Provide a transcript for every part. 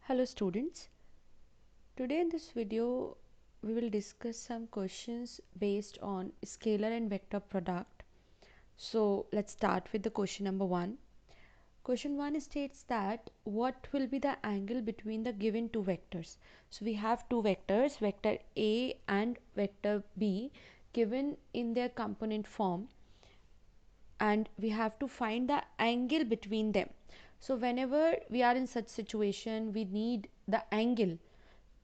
Hello students, today in this video we will discuss some questions based on scalar and vector product. So let's start with the question number 1. Question 1 states that what will be the angle between the given two vectors. So we have two vectors, vector A and vector B, given in their component form, and we have to find the angle between them. So whenever we are in such situation, we need the angle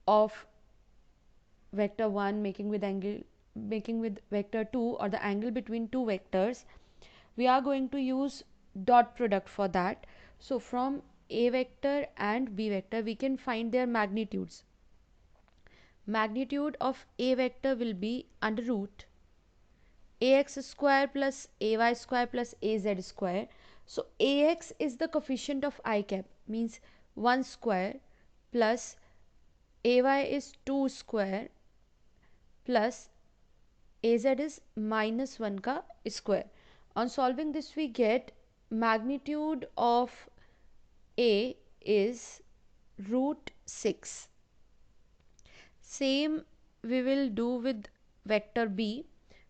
of vector 1 making with vector 2, or the angle between two vectors. We are going to use dot product for that. So from A vector and B vector we can find their magnitudes. Magnitude of A vector will be under root ax square plus ay square plus az square. So ax is the coefficient of I cap, means 1 square, plus ay is 2 square, plus az is minus 1 ka square. On solving this we get magnitude of A is root 6. Same we will do with vector B.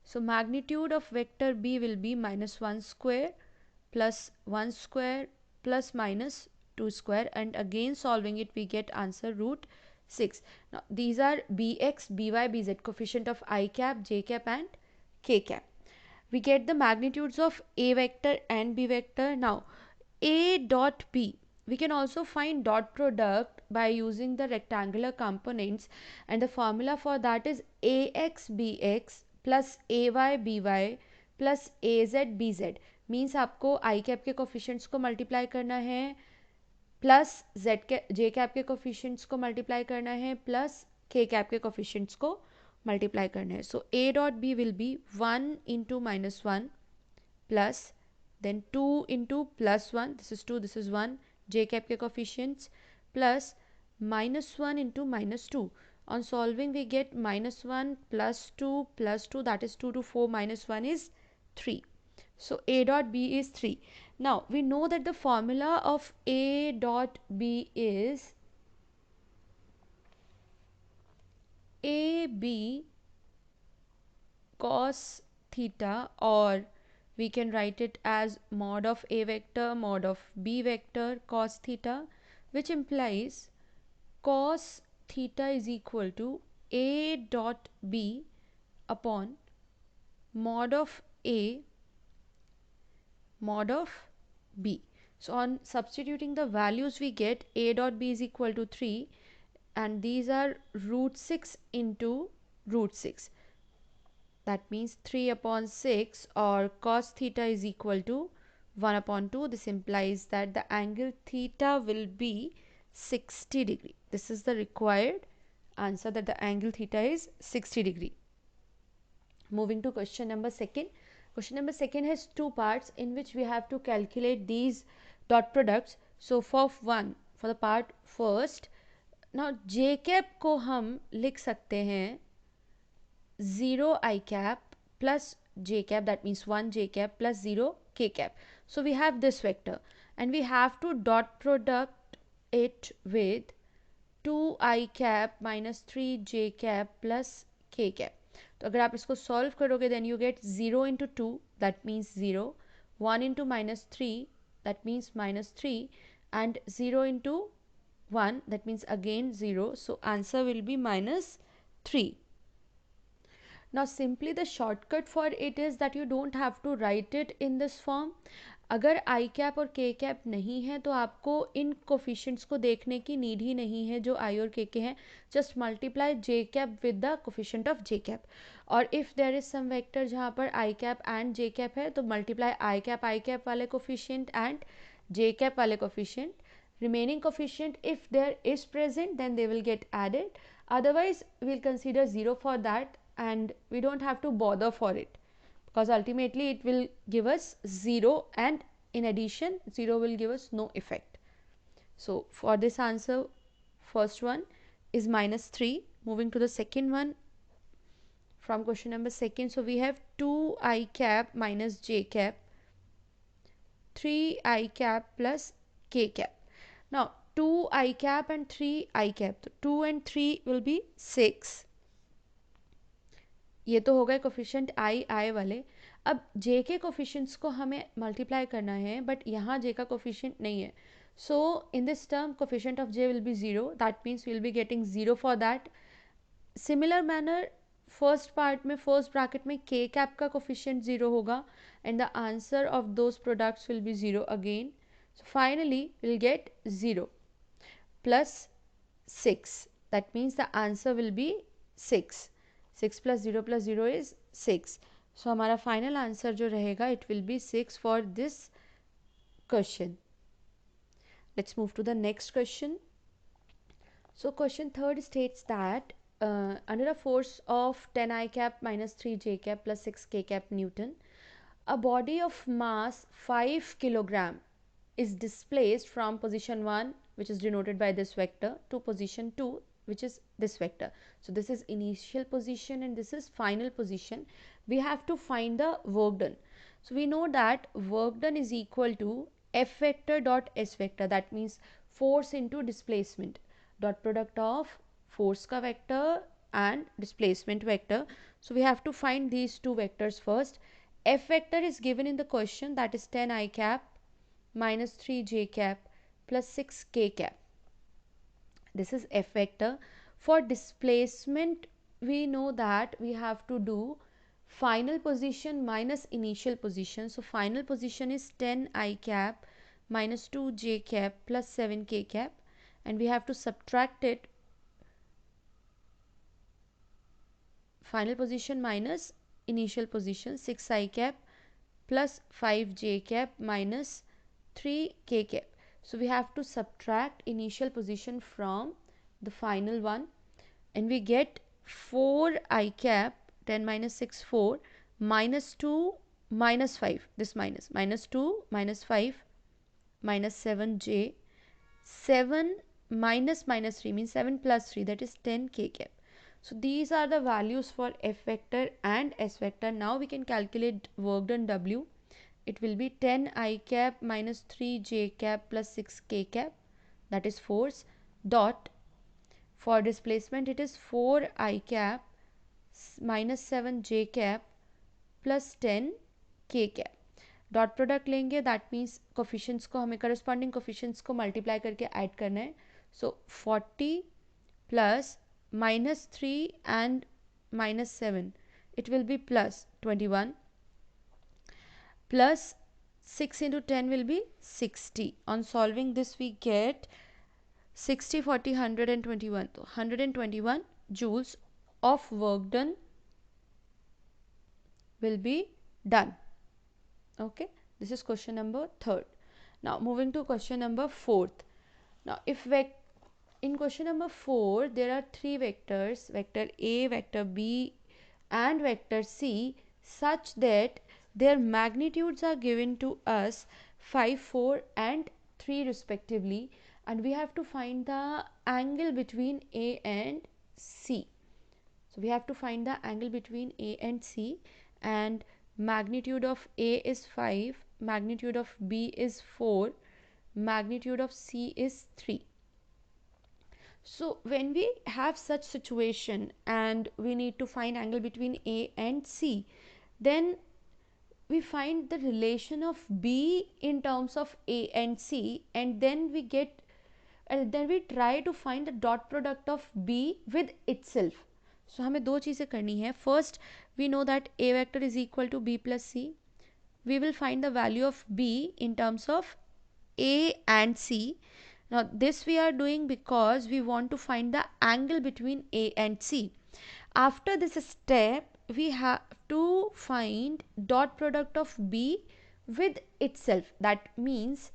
So magnitude of vector B will be minus 1 square plus 1 square plus minus 2 square, and again solving it we get answer root 6. Now these are Bx, By, Bz, coefficient of I cap, J cap and K cap. We get the magnitudes of A vector and B vector. Now A dot B, we can also find dot product by using the rectangular components, and the formula for that is ax bx plus ay by plus az bz. Means आपको आई cap के coefficients को multiply करना है, plus जे cap के coefficients को multiply करना है, plus के कैप के कोफिशिएंट्स को मल्टीप्लाई करना है. So A dot B will be 1 into minus 1 plus then 2 into plus 1, this is 2, this is 1, j cap के coefficients, plus minus 1 into minus 2. On solving we get minus 1 plus 2 plus 2, that is 2 to 4 minus 1 is 3. So A dot B is 3. Now we know that the formula of A dot B is AB cos theta, or we can write it as mod of A vector mod of B vector cos theta, which implies cos theta is equal to A dot B upon mod of A mod of B. So on substituting the values we get A dot B is equal to 3, and these are root 6 into root 6. That means 3 upon 6, or cos theta is equal to 1 upon 2. This implies that the angle theta will be 60 degree. This is the required answer, that the angle theta is 60 degree. Moving to question number 2. Question number 2 has two parts in which we have to calculate these dot products. So for the part first, now j cap को हम लिख सकते हैं 0 I cap plus j cap, that means 1 j cap plus 0 k cap. So we have this vector and we have to dot product it with 2 I cap minus 3 j cap plus k cap. तो अगर आप इसको solve करोगे then you get 0 into 2, that means 0, 1 into minus 3, that means minus 3, and 0 into 1, that means again 0. So answer will be minus 3. Now simply the shortcut for it is that you don't have to write it in this form. अगर आई cap और के cap नहीं है तो आपको इन coefficients को देखने की नीड ही नहीं है जो आई और के हैं. Just multiply J cap with the coefficient of J cap, और if there is some vector जहाँ पर I cap and J cap है तो मल्टीप्लाई आई कैप वाले कोफिशिएंट एंड जे कैप वाले coefficient. Remaining coefficient, if there is present, then they will get added. Otherwise we'll consider 0 for that, and we don't have to bother for it, because ultimately it will give us 0, and in addition 0 will give us no effect. So for this answer, first one is minus 3. Moving to the second one from question number 2. So we have 2 I cap minus j cap, 3 I cap plus k cap. Now 2 I cap and 3 I cap. 2 and 3 will be 6. ये तो हो गए coefficient आई वाले. अब जे के coefficients को हमें multiply करना है, बट यहाँ जे का कोफिशिएंट नहीं है. So in this term coefficient of j will be 0. That means we will be getting 0 for that. Similar manner first part में, फर्स्ट ब्रैकेट में के कैप का कोफिशिएंट 0 होगा and the answer of those products will be 0 again. So finally will get 0 plus 6. That means the answer will be 6. 6 plus 0 plus 0 is 6. So हमारा final answer जो रहेगा it will be 6 for this question. Let's move to the next question. So question third states that under a force of 10 I cap minus 3 j cap plus 6 k cap Newton, a body of mass 5 kilogram is displaced from position 1, which is denoted by this vector, to position 2, which is this vector. So this is initial position and this is final position. We have to find the work done. So we know that work done is equal to F vector dot S vector, that means force into displacement, dot product of force ka vector and displacement vector. So we have to find these two vectors first. F vector is given in the question, that is 10 I cap minus 3 j cap plus 6 k cap. This is F vector. For displacement, we know that we have to do final position minus initial position. So final position is 10 I cap minus 2 j cap plus 7 k cap, and we have to subtract it, final position minus initial position, 6 I cap plus 5 j cap minus 3 k cap. So we have to subtract initial position from the final one, and we get 4 I cap, 10 minus 6 4, minus 2 minus 5, this minus 2 minus 5 minus 7 j, 7 minus minus 3 means 7 plus 3, that is 10 k cap. So these are the values for F vector and S vector. Now we can calculate work done W. It will be 10 I cap minus 3 j cap plus 6 k cap, that is force, dot, for displacement it is 4 I cap minus 7 j cap plus 10 k cap. Dot product लेंगे, that means coefficients को हमें corresponding coefficients को multiply करके add करना है. सो 40 plus minus 3 and minus 7, it will be plus 21, plus 6 into 10 will be 60. On solving this we get 60, 40, 121. So 121 joules of work done will be done. Okay, this is question number third. Now moving to question number fourth. Now if in question number 4 there are three vectors, vector A, vector B and vector C, such that their magnitudes are given to us 5, 4 and 3 respectively, and we have to find the angle between A and C. So we have to find the angle between A and C, and magnitude of A is 5, magnitude of B is 4, magnitude of C is 3. So when we have such situation and we need to find angle between A and C, then we find the relation of B in terms of A and C, and then we get then we try to find the dot product of B with itself. So हमें दो चीज़ें करनी है. First, we know that A vector is equal to B plus C. We will find the value of B in terms of A and C. Now this we are doing because we want to find the angle between A and C. After this step, we have to find dot product of B with itself. That means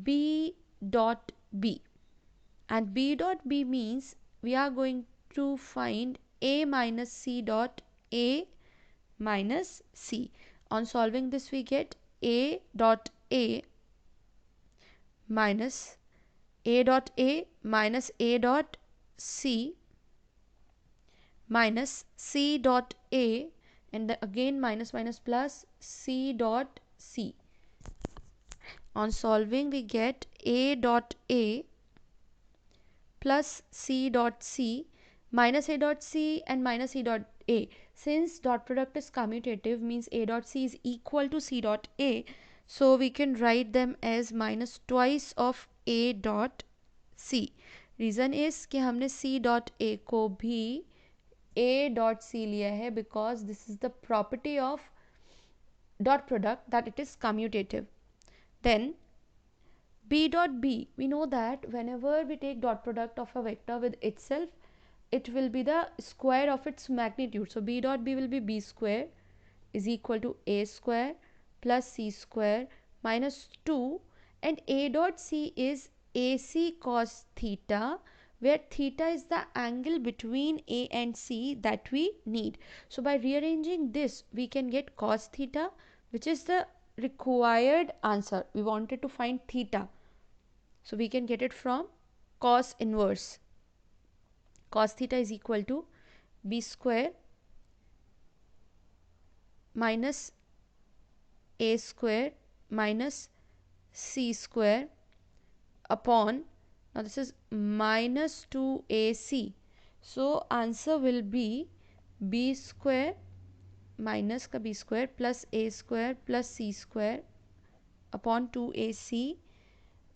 B dot B. And B dot B means we are going to find A minus C dot A minus C. On solving this we get A dot A minus A dot A minus A dot C minus C dot A, and again minus minus plus C dot C. On solving we get A dot A plus C dot C minus A dot C and minus E dot A. Since dot product is commutative, means A dot C is equal to C dot A, so we can write them as minus twice of A dot C. Reason इस कि हमने C dot A को भी A dot C लिया है because this is the property of dot product that it is commutative. Then B dot B, we know that whenever we take dot product of a vector with itself, it will be the square of its magnitude. So B dot B will be B square is equal to A square plus C square minus 2, and A dot C is AC cos theta, where theta is the angle between A and C that we need. So by rearranging this, we can get cos theta, which is the required answer. We wanted to find theta, so we can get it from cos inverse. Cos theta is equal to B square minus A square minus C square upon, now this is minus 2AC, so answer will be B square minus का B square plus A square plus C square upon 2AC.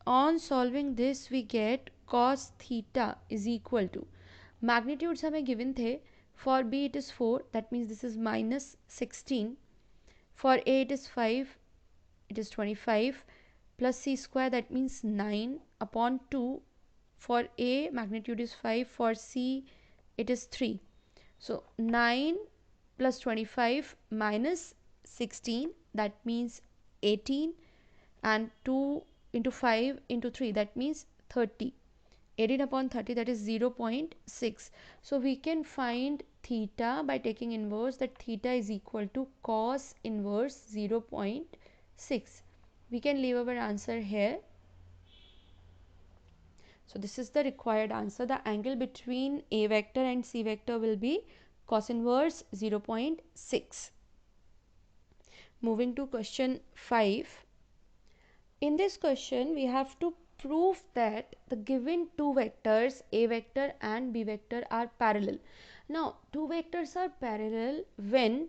On solving this we get cos theta is equal to, magnitudes हमें given थे, for B it is 4, that means this is minus 16, for A it is 5, it is 25, plus C square, that means 9 upon 2, for A magnitude is 5, for C it is 3. So 9 plus 25 minus 16, that means 18, and 2 into 5 into 3, that means 30. 18 upon 30, that is 0.6. So we can find theta by taking inverse, that theta is equal to cos inverse 0.6. We can leave our answer here. So this is the required answer. The angle between A vector and C vector will be cos inverse 0.6. Moving to question 5. In this question, we have to prove that the given two vectors A vector and B vector are parallel. Now, two vectors are parallel when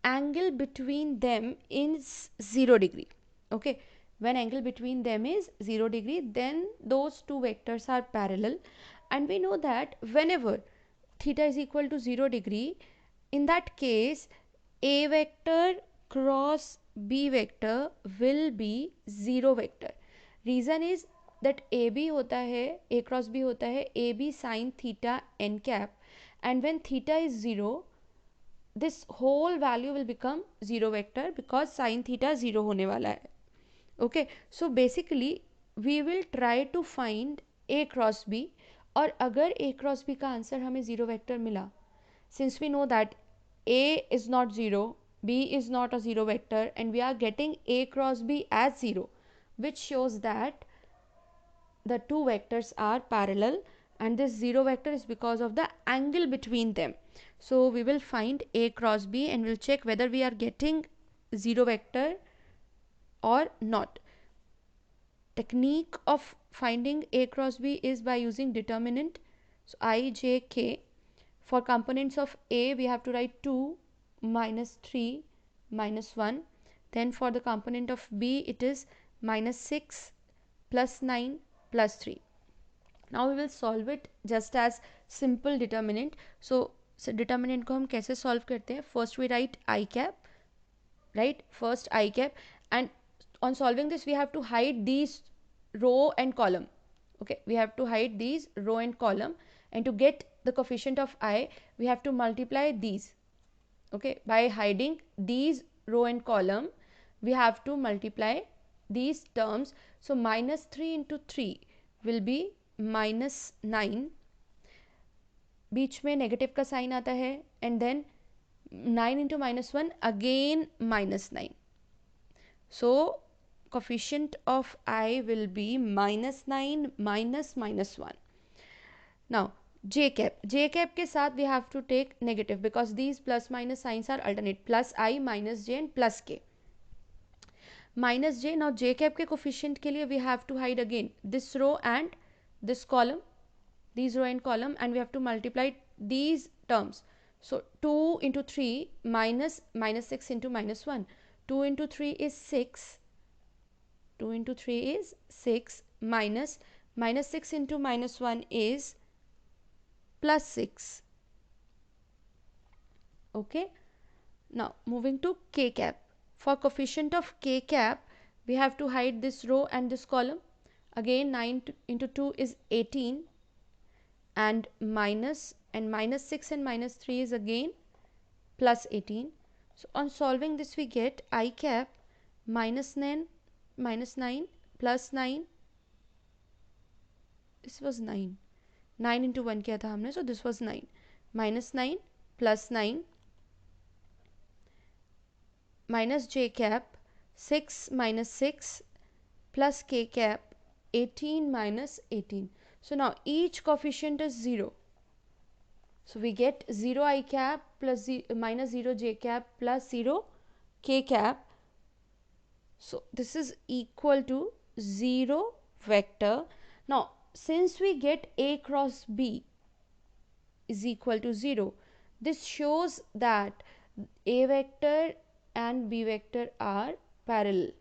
angle between them is 0 degree. Okay, when angle between them is 0 degree, then those two vectors are parallel. And we know that whenever theta is equal to 0 degree, in that case A vector cross B vector will be 0 vector. Reason is that AB होता है, A cross B होता है AB sin theta n cap, and when theta is 0, this whole value will become 0 vector because sin theta 0 होने वाला है. Okay, so basically we will try to find A cross B, और अगर A cross B का answer हमें 0 vector मिला, since we know that A is not 0, B is not a 0 vector, and we are getting A cross B as 0, which shows that the two vectors are parallel, and this 0 vector is because of the angle between them. So we will find A cross B and we'll check whether we are getting 0 vector or not. Technique of finding A cross B is by using determinant. So I, J, K. For components of A, we have to write 2 minus 3 minus 1. Then for the component of B, it is minus 6 plus 9 plus 3. Now we will solve it just as simple determinant. So determinant को हम कैसे solve करते हैं? First we write I cap, right? First I cap, and on solving this we have to hide these row and column. Okay, we have to hide these row and column, and to get the coefficient of I, we have to multiply these. Okay, by hiding these row and column, we have to multiply these terms. So minus 3 into 3 will be minus 9. बीच में negative का sign आता है, and then 9 into minus 1 again minus 9. So coefficient of I will be minus 9 minus minus 1. Now J cap के साथ we have to take negative because these plus minus signs are alternate, plus I minus J and plus K. Minus J, now J cap के coefficient के लिए we have to hide again this row and this column. these row and column, and we have to multiply these terms. So 2 into 3 minus 6 into -1. 2 into 3 is 6. 2 into 3 is 6 minus 6 into -1 is +6. Okay. Now moving to k cap. For coefficient of k cap, we have to hide this row and this column. Again, 9 into 2 is 18, and minus 6 and -3 is again +18. So on solving this, we get I cap -9 plus 9. This was 9. 9 into 1 किया था हमने, so this was 9. -9 plus 9 minus j cap 6 minus 6 plus k cap 18 minus 18. So now each coefficient is 0. So we get 0 I cap plus minus 0 j cap plus 0 k cap. So this is equal to 0 vector. Now since we get A cross B is equal to 0, this shows that A vector and B vector are parallel.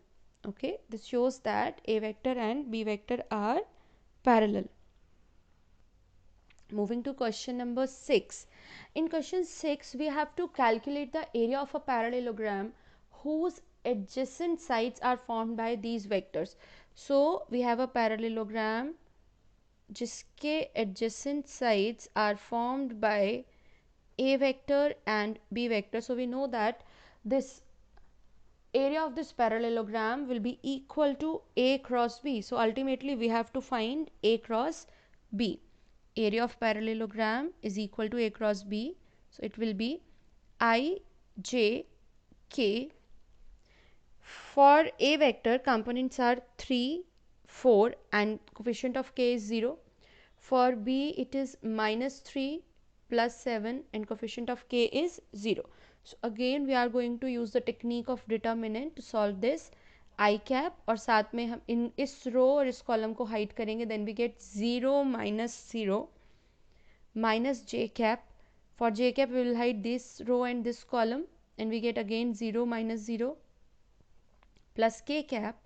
Okay, this shows that A vector and B vector are parallel. Moving to question number 6. In question 6, we have to calculate the area of a parallelogram whose adjacent sides are formed by these vectors. So we have a parallelogram जिसके adjacent sides are formed by A vector and B vector. So we know that this area of this parallelogram will be equal to A cross B. So ultimately we have to find A cross B. Area of parallelogram is equal to A cross B. So it will be I, J, K. For A vector, components are 3, 4 and coefficient of K is 0. For B, it is -3 plus 7 and coefficient of K is 0. So again we are going to use the technique of determinant to solve this. I cap और साथ में हम इन इस रो और इस column को hide करेंगे, then we get 0 minus 0 minus j cap. For j cap we will hide this row and this column, and we get again 0 minus 0 plus k cap.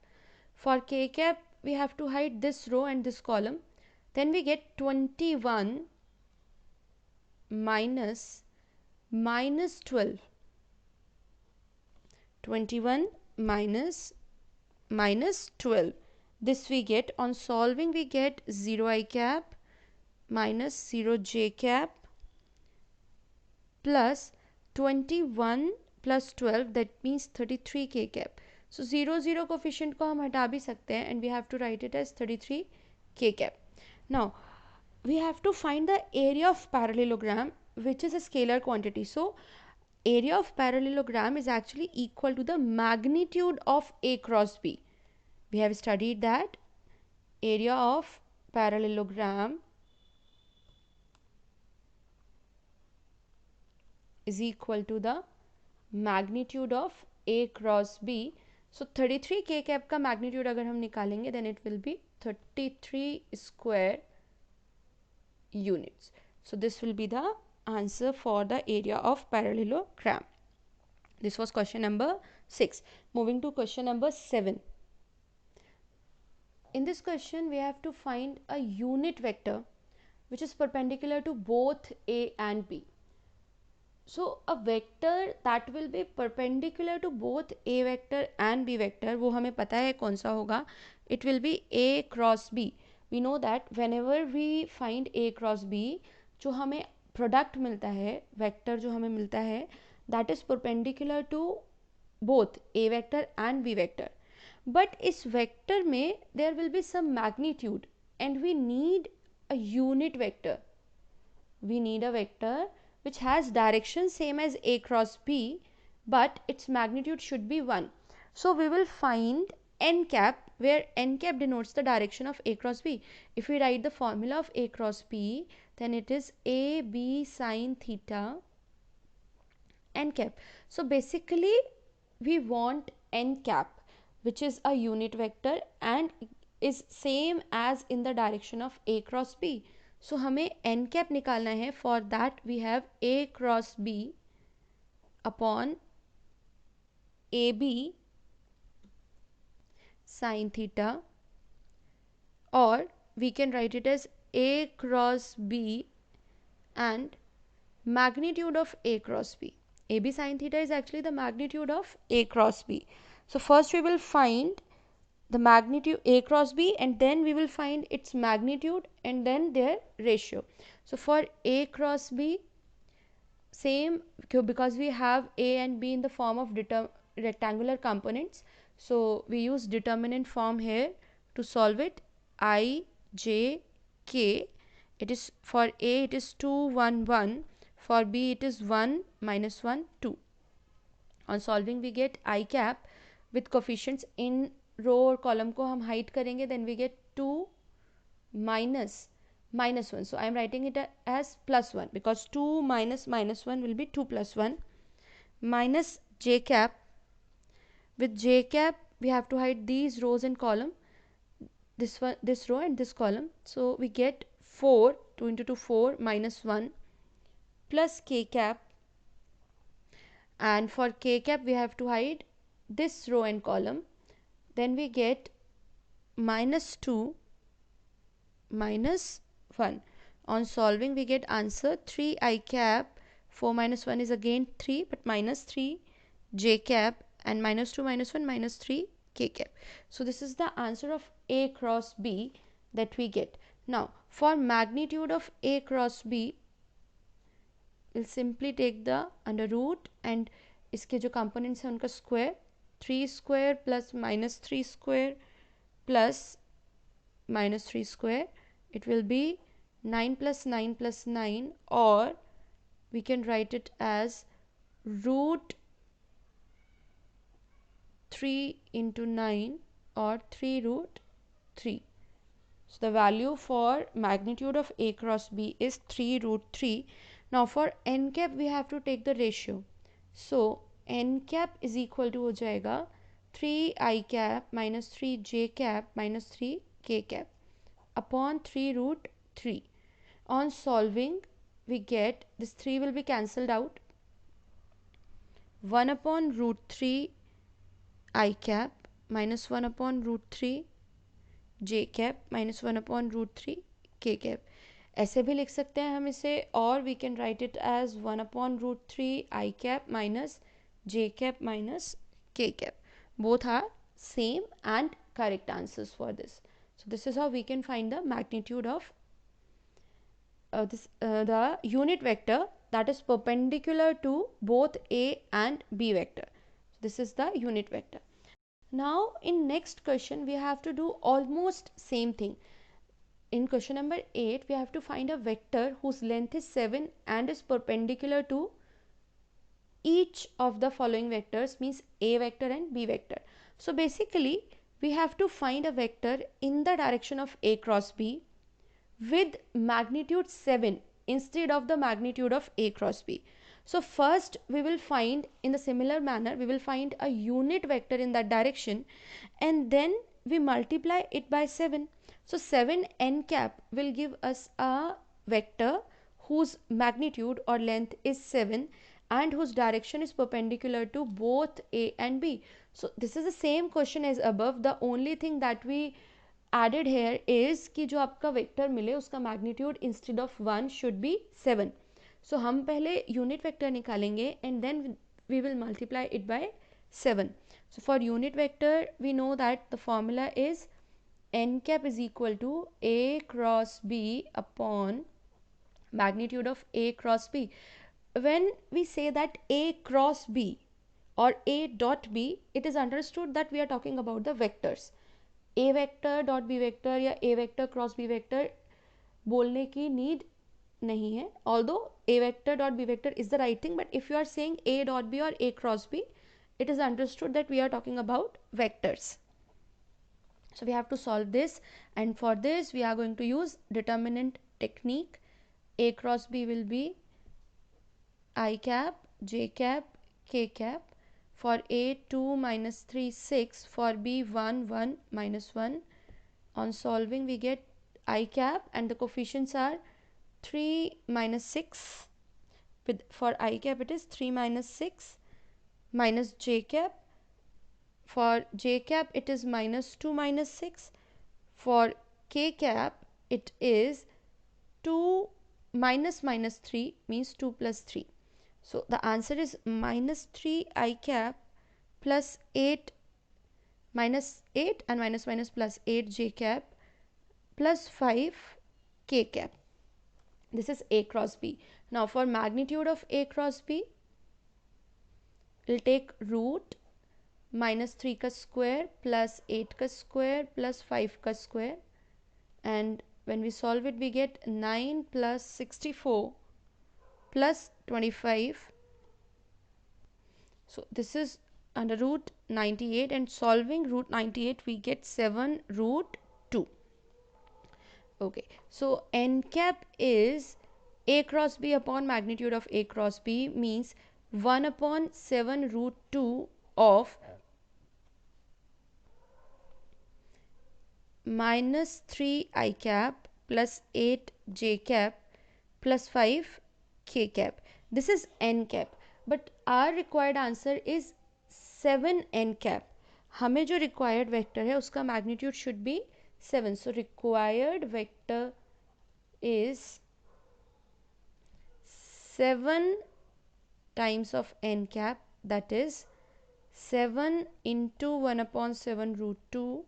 For k cap we have to hide this row and this column, then we get 21 minus 12. 21 minus 12. This we get on solving, we get 0 I cap minus 0 j cap plus 21 plus 12, that means 33 k cap. So 0 0 coefficient को हम हटा भी सकते हैं, and we have to write it as 33 k cap. Now we have to find the area of parallelogram, which is a scalar quantity. So area of parallelogram is actually equal to the magnitude of A cross B. We have studied that area of parallelogram is equal to the magnitude of A cross B. So 33 k cap का magnitude अगर हम निकालेंगे, then it will be 33 square units. So this will be the answer for the area of parallelogram. This was question number 6. Moving to question number 7. In this question we have to find a unit vector which is perpendicular to both A and B. So a vector that will be perpendicular to both A vector and B vector, वो हमें पता है कौन सा होगा. It will be A cross B. We know that whenever we find A cross B, जो हमें product मिलता है, vector जो हमें मिलता है, that is perpendicular to both A vector and B vector. But इस vector में there will be some magnitude, and we need a unit vector. We need a vector which has direction same as A cross B, but its magnitude should be 1. So we will find n cap, where n cap denotes the direction of A cross B. If we write the formula of A cross B, then it is A B sine theta n cap. So basically we want n cap, which is a unit vector and is same as in the direction of A cross B. सो हमें N cap निकालना है. For that we have a cross b upon a b sin theta, or we can write it as a cross b and magnitude of a cross b. AB sin theta is actually the magnitude of a cross b. So first we will find the magnitude a cross b, and then we will find its magnitude and then their ratio. So for a cross b, same, because we have a and b in the form of rectangular components, so we use determinant form here to solve it. I, j, k. It is for a it is 2 1 1, for b it is 1 minus 1 2. On solving we get I cap with coefficients in row और column को हम height करेंगे, then we get 2 minus 1. So I am writing it as plus 1, because 2 minus 1 will be 2 plus 1, minus j cap. With j cap we have to hide these rows and column, this row and this column. So we get 4, 2 into 2 4, minus 1 plus k cap, and for k cap we have to hide this row and column. Then we get minus 2 minus 1. On solving we get answer 3 I cap. 4 minus 1 is again 3, but minus 3 j cap, and minus 2 minus 1 minus 3 k cap. So this is the answer of A cross B that we get. Now for magnitude of A cross B, we'll simply take the under root and इसके जो components हैं उनका square. 3 square plus minus 3 square plus minus 3 square, it will be 9 plus 9 plus 9, or we can write it as root 3 into 9, or 3 root 3. So the value for magnitude of A cross B is 3 root 3. Now for n cap we have to take the ratio. So n cap is equal to हो जाएगा 3 I cap minus 3 j cap minus 3 k cap upon 3 root 3. On solving we get this 3 will be cancelled out. 1 upon root 3 I cap minus 1 upon root 3 j cap minus 1 upon root 3 k cap. ऐसे भी लिख सकते हैं हम इसे, और we can write it as 1 upon root 3 I cap minus j cap minus k cap. Both are same and correct answers for this. So this is how we can find the magnitude of the unit vector that is perpendicular to both A and B vector. So this is the unit vector. Now in next question we have to do almost same thing. In question number 8 we have to find a vector whose length is 7 and is perpendicular to each of the following vectors, means A vector and B vector. So basically we have to find a vector in the direction of A cross B with magnitude 7 instead of the magnitude of A cross B. So first we will find, in the similar manner, we will find a unit vector in that direction, and then we multiply it by 7. So 7 n cap will give us a vector whose magnitude or length is 7 and whose direction is perpendicular to both A and B. So this is the same question as above. The only thing that we added here is कि जो आपका vector मिले उसका magnitude instead of 1 should be 7. So हम पहले unit vector निकालेंगे and then we will multiply it by 7. So for unit vector we know that the formula is n cap is equal to A cross B upon magnitude of A cross B. When we say that A cross B or A dot B, it is understood that we are talking about the vectors. A vector dot b vector या A vector cross b vector बोलने की need नहीं है, although A vector dot b vector is the right thing, but if you are saying A dot b और A cross b, it is understood that we are talking about vectors. So we have to solve this, and for this we are going to use determinant technique. A cross B will be I cap, j cap, k cap. For A 2 minus 3 6, for B 1 1 minus 1. On solving we get I cap and the coefficients are 3 minus 6, with for I cap it is 3 minus 6 minus j cap. For j cap it is minus 2 minus 6. For k cap it is 2 minus minus 3 means 2 plus 3. So the answer is minus 3 I cap plus 8 minus 8 and minus minus plus 8 j cap plus 5 k cap. This is A cross B. Now for magnitude of A cross B, we'll take root minus 3 ka square plus 8 ka square plus 5 ka square, and when we solve it we get 9 plus 64 plus 25. So this is under root 98, and solving root 98 we get 7 root 2. Okay, so n cap is A cross B upon magnitude of A cross B, means 1 upon 7 root 2 of minus 3 I cap plus 8 j cap plus 5 k cap. This is n cap, but our required answer is 7 n cap. हमें जो required vector है उसका magnitude should be 7. So required vector is 7 times of n cap, that is 7 into 1 upon 7 root 2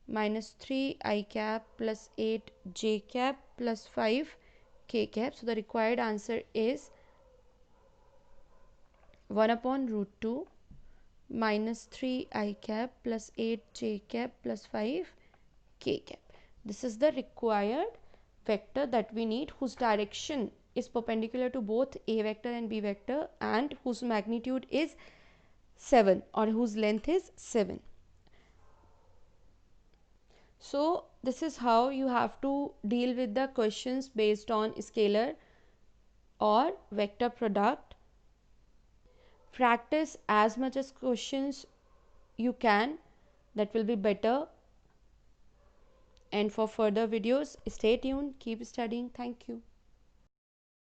minus 3 I cap plus 8 j cap plus 5 k cap. So the required answer is 1 upon root 2 minus 3 I cap plus 8 j cap plus 5 k cap. This is the required vector that we need, whose direction is perpendicular to both A vector and B vector, and whose magnitude is 7 or whose length is 7. So this is how you have to deal with the questions based on scalar or vector product. Practice as much as questions you can, that will be better. And for further videos, stay tuned, keep studying. Thank you.